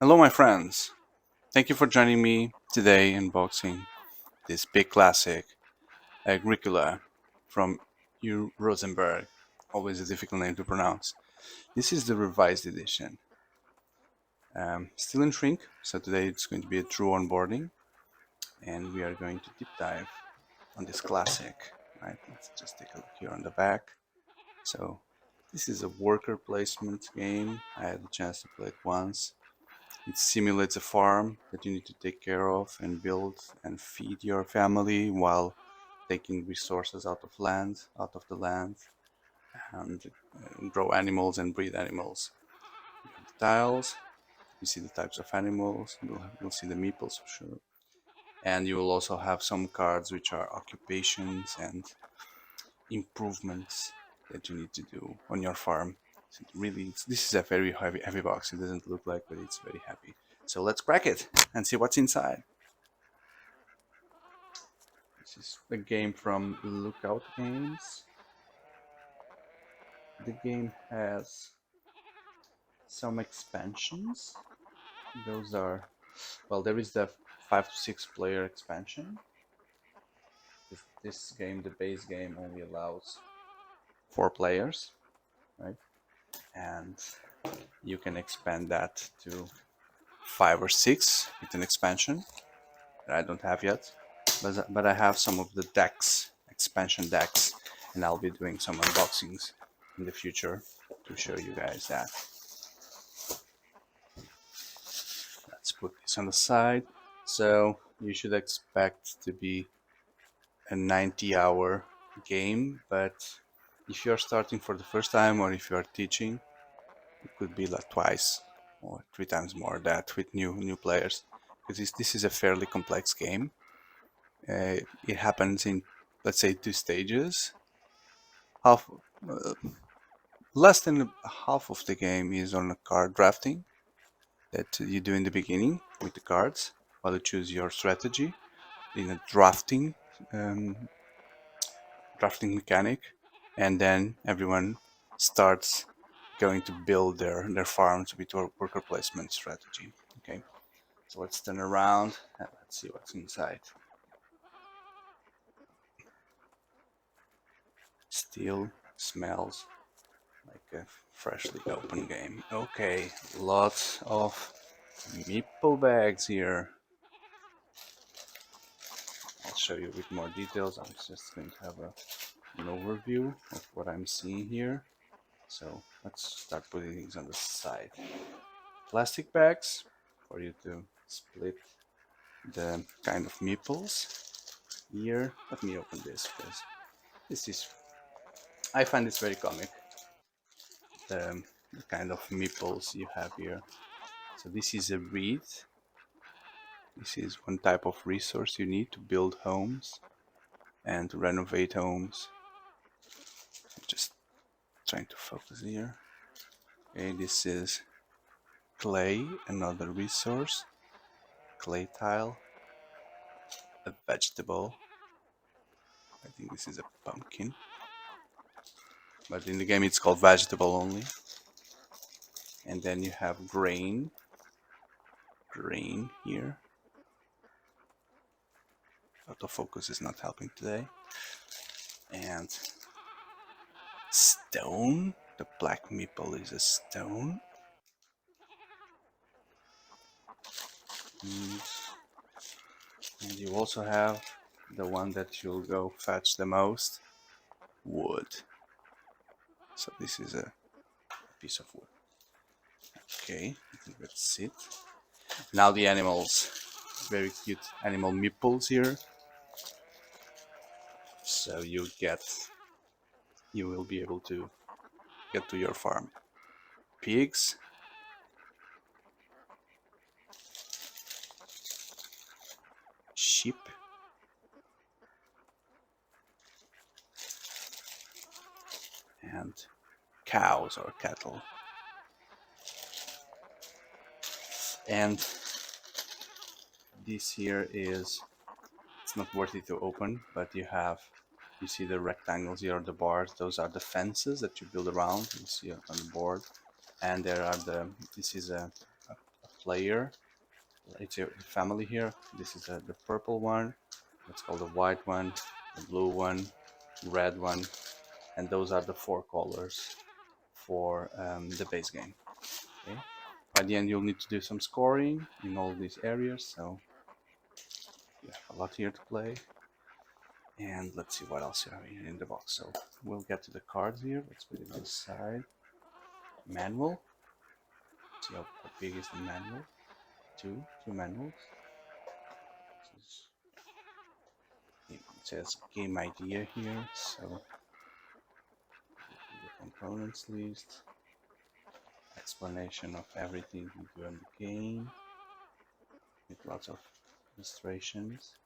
Hello my friends, thank you for joining me today unboxing this big classic, AGRICOLA from Uwe Rosenberg, always a difficult name to pronounce. This is the revised edition. Still in shrink, so today it's going to be a true onboarding and we are going to deep dive on this classic. Right? Let's just take a look here on the back. So this is a worker placement game. I had the chance to play it once. It simulates a farm that you need to take care of and build and feed your family while taking resources out of the land, and grow animals and breed animals. You have the tiles, you see the types of animals, you'll see the meeples for sure. And you will also have some cards which are occupations and improvements that you need to do on your farm. So really, this is a very heavy box. It doesn't look like, but it's very heavy. So let's crack it and see what's inside. This is the game from Lookout Games. The game has some expansions. Those are, well, there is the 5 to 6 player expansion. This game, the base game, only allows 4 players, right? And you can expand that to 5 or 6 with an expansion that I don't have yet, but I have some of the decks, expansion decks, and I'll be doing some unboxings in the future to show you guys that. Let's put this on the side. So you should expect to be a 90-hour game, but if you're starting for the first time or if you are teaching, it could be like twice or 3 times more that with new players, because this is a fairly complex game. It happens in, let's say, 2 stages. Less than half of the game is on a card drafting that you do in the beginning with the cards while you choose your strategy in a drafting mechanic, and then everyone starts going to build their farms with your worker placement strategy. Okay, so let's turn around and let's see what's inside. Still smells like a freshly opened game. Okay, lots of meeple bags here. I'll show you with more details. I'm just going to have an overview of what I'm seeing here. So let's start putting things on the side. Plastic bags for you to split the kind of meeples. Here, let me open this because this is, I find this very comic. The kind of meeples you have here. So this is a reed. This is one type of resource you need to build homes and to renovate homes. I'm just trying to focus here. Okay, this is clay, another resource. Clay tile. A vegetable. I think this is a pumpkin. But in the game it's called vegetable only. And then you have grain. Grain here. Autofocus is not helping today. And stone. The black meeple is a stone. And you also have the one that you'll go fetch the most, wood. So this is a piece of wood. Okay, I think that's it. Now the animals. Very cute animal meeples here. So you will be able to get to your farm. Pigs. Sheep. And cows or cattle. And this here is, it's not worth it to open, but you see the rectangles here, the bars, those are the fences that you build around, you see on the board. And there are this is a player. It's your family here. This is the purple one. Let's call the white one, the blue one, red one, and those are the 4 colors for the base game. Okay. By the end, you'll need to do some scoring in all these areas, so you have a lot here to play. And let's see what else you have here in the box. So we'll get to the cards here. Let's put it inside. Manual. See how big is the manual? Two manuals. It says game idea here, so the components list, explanation of everything you do in the game, with lots of illustrations.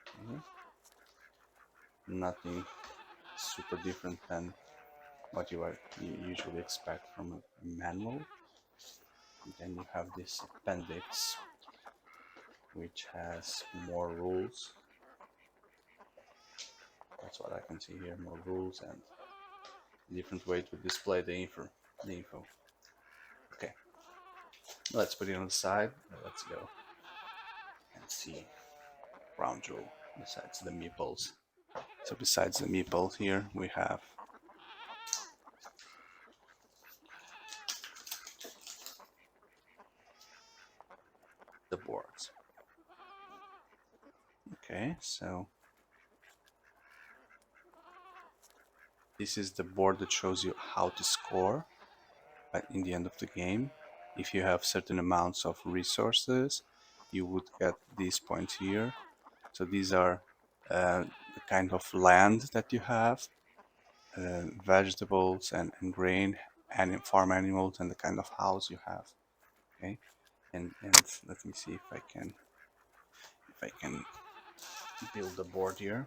Okay. Nothing super different than what you usually expect from a manual. And then you have this appendix, which has more rules. That's what I can see here, more rules and different way to display the info. Okay, let's put it on the side. Let's go and see round rule besides the meeples. So besides the meeples here, we have the boards. Okay, so this is the board that shows you how to score in the end of the game. If you have certain amounts of resources, you would get these points here. So these are the kind of land that you have, vegetables and grain, and farm animals, and the kind of house you have. Okay, and let me see if I can build the board here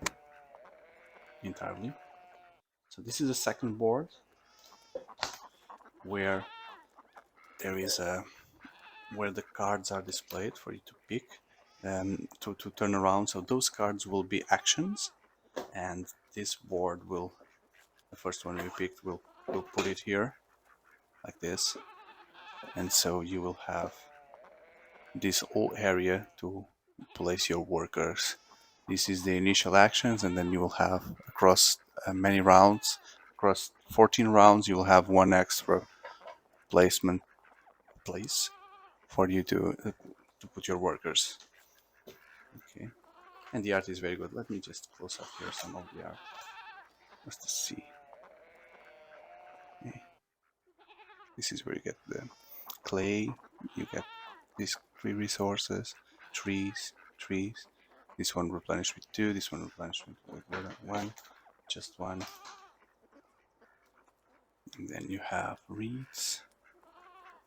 entirely. So this is the second board where there is where the cards are displayed for you to pick to turn around. So those cards will be actions, and this board will, the first one we picked, we'll put it here like this, and so you will have this whole area to place your workers. This is the initial actions, and then you will have across many rounds, across 14 rounds, you will have one extra placement place for you to put your workers. Okay, and the art is very good. Let me just close up here some of the art just to see. Okay. This is where you get the clay, you get these 3 resources, trees. This one replenished with 2, this one replenished with 1, just 1. And then you have reeds,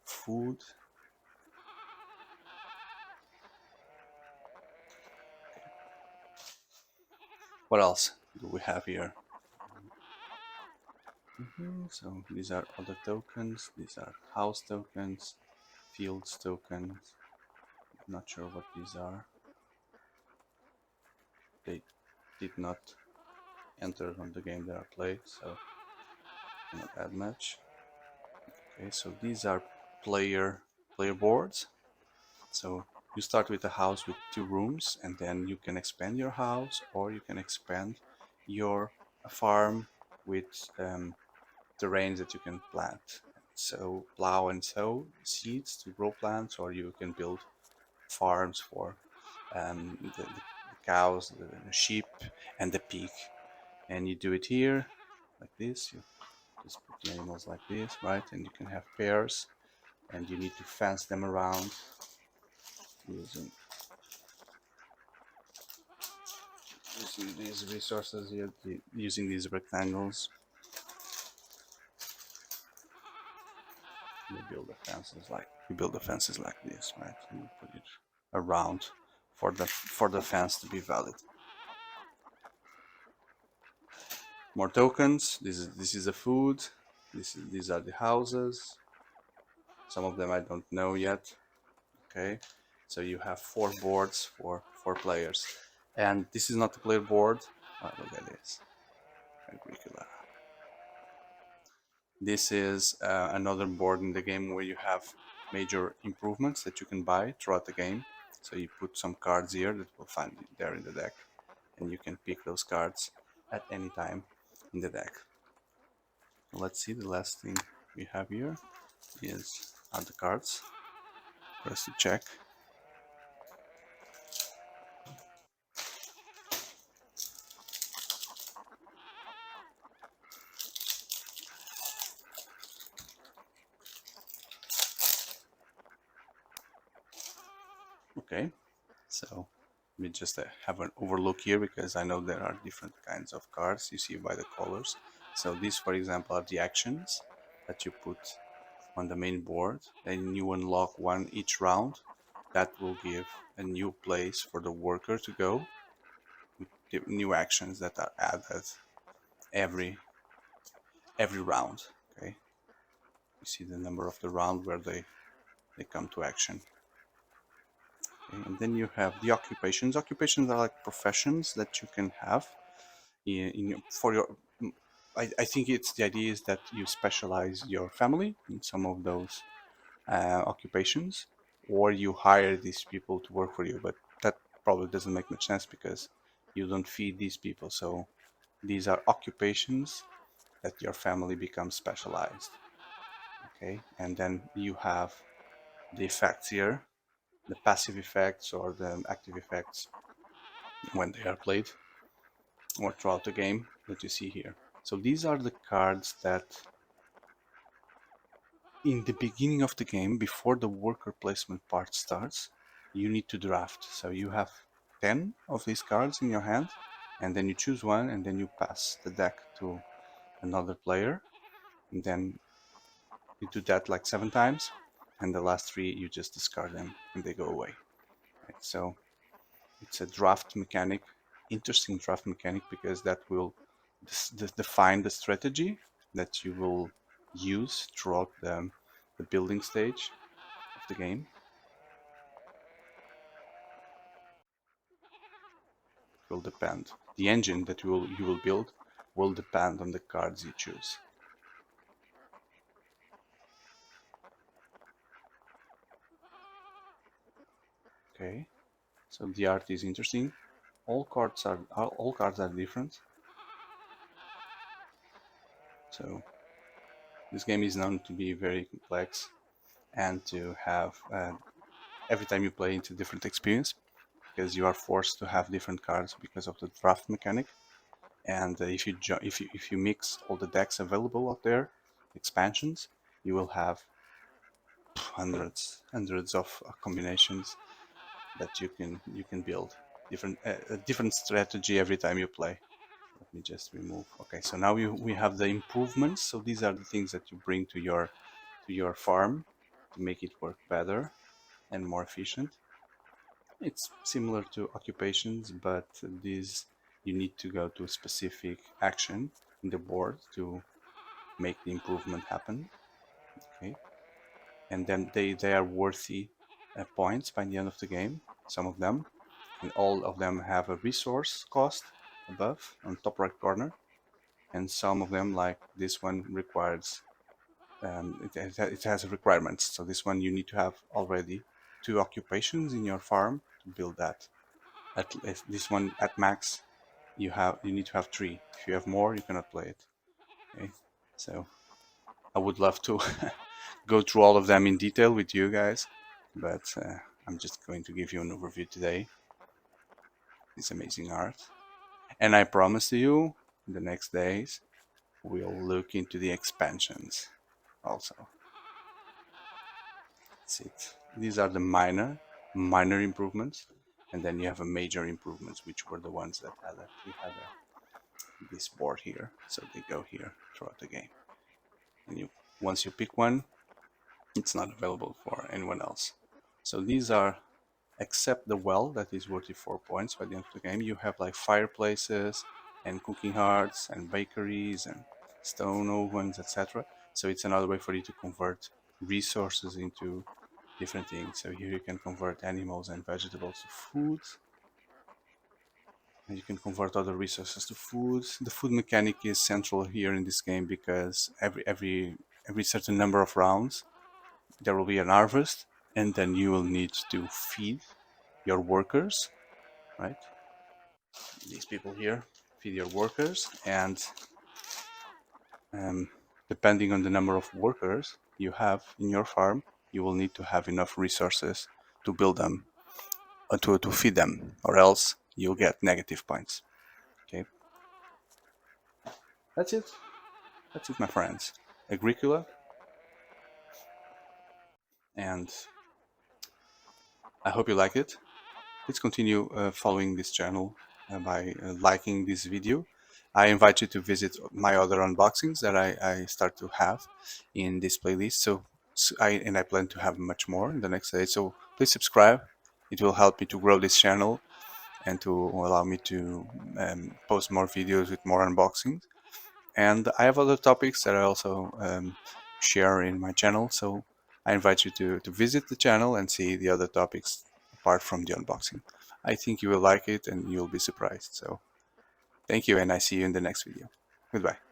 food. Okay. What else do we have here? So these are other tokens, these are house tokens, fields tokens. I'm not sure what these are. They did not enter on the game that I played, so not that much. Okay, so these are player boards. So you start with a house with 2 rooms, and then you can expand your house, or you can expand your farm with terrains that you can plant. So plow and sow seeds to grow plants, or you can build farms for the cows, the sheep, and the pig. And you do it here like this. You just put the animals like this, right? And you can have pairs, and you need to fence them around using these resources here, using these rectangles. You build the fences like this, right? And you put it around for the fence to be valid. More tokens. This is the food. These are the houses. Some of them I don't know yet. Okay, so you have 4 boards for 4 players, and this is not the player board. Oh, look at this, AGRICOLA. This is another board in the game where you have major improvements that you can buy throughout the game. So you put some cards here that will find there in the deck, and you can pick those cards at any time in the deck. Let's see, the last thing we have here are the cards for us to check. Okay, so we just have an overlook here because I know there are different kinds of cards you see by the colors. So these, for example, are the actions that you put on the main board, and you unlock one each round. That will give a new place for the worker to go with new actions that are added every round. Okay, you see the number of the round where they come to action. Okay, and then you have the occupations. Occupations are like professions that you can have for your. I think it's the idea is that you specialize your family in some of those occupations, or you hire these people to work for you. But that probably doesn't make much sense because you don't feed these people. So these are occupations that your family becomes specialized. Okay, and then you have the effects here, the passive effects or the active effects when they are played or throughout the game that you see here. So these are the cards that in the beginning of the game, before the worker placement part starts, you need to draft. So you have 10 of these cards in your hand, and then you choose one, and then you pass the deck to another player, and then you do that like 7 times, and the last 3 you just discard them and they go away. Right? So it's a draft mechanic, interesting draft mechanic, because that will define the strategy that you will use throughout the building stage of the game. It will depend. The engine that you will build will depend on the cards you choose. Okay, so the art is interesting. All cards are different. So this game is known to be very complex and to have every time you play it's a different experience because you are forced to have different cards because of the draft mechanic. And if you mix all the decks available out there, expansions, you will have hundreds of combinations that you can build a different strategy every time you play. Let me just remove. Okay, so now we have the improvements. So these are the things that you bring to your farm to make it work better and more efficient. It's similar to occupations, but these you need to go to a specific action in the board to make the improvement happen. Okay, and then they are worthy points by the end of the game. Some of them, and all of them have a resource cost above on top right corner, and some of them, like this one, requires it has requirements. So this one you need to have already 2 occupations in your farm to build that. At this one at max, you need to have 3. If you have more, you cannot play it. Okay, so I would love to go through all of them in detail with you guys, but I'm just going to give you an overview today. It's amazing art, and I promise you, in the next days, we'll look into the expansions also. That's it. These are the minor improvements, and then you have a major improvements, which were the ones that we had this board here, so they go here throughout the game. And once you pick one, it's not available for anyone else. So these are, except the well that is worth 4 points by the end of the game, you have like fireplaces and cooking hearths and bakeries and stone ovens, etc. So it's another way for you to convert resources into different things. So here you can convert animals and vegetables to food, and you can convert other resources to food. The food mechanic is central here in this game because every certain number of rounds there will be an harvest, and then you will need to feed your workers, right? These people here, feed your workers, and depending on the number of workers you have in your farm, you will need to have enough resources to build them, to feed them, or else you'll get negative points. Okay, that's it. That's it, my friends. Agricola, and I hope you like it. Please continue following this channel by liking this video. I invite you to visit my other unboxings that I start to have in this playlist. So I plan to have much more in the next day. So please subscribe. It will help me to grow this channel and to allow me to post more videos with more unboxings. And I have other topics that I also share in my channel. So I invite you to visit the channel and see the other topics apart from the unboxing. I think you will like it and you'll be surprised. So thank you, and I see you in the next video. Goodbye.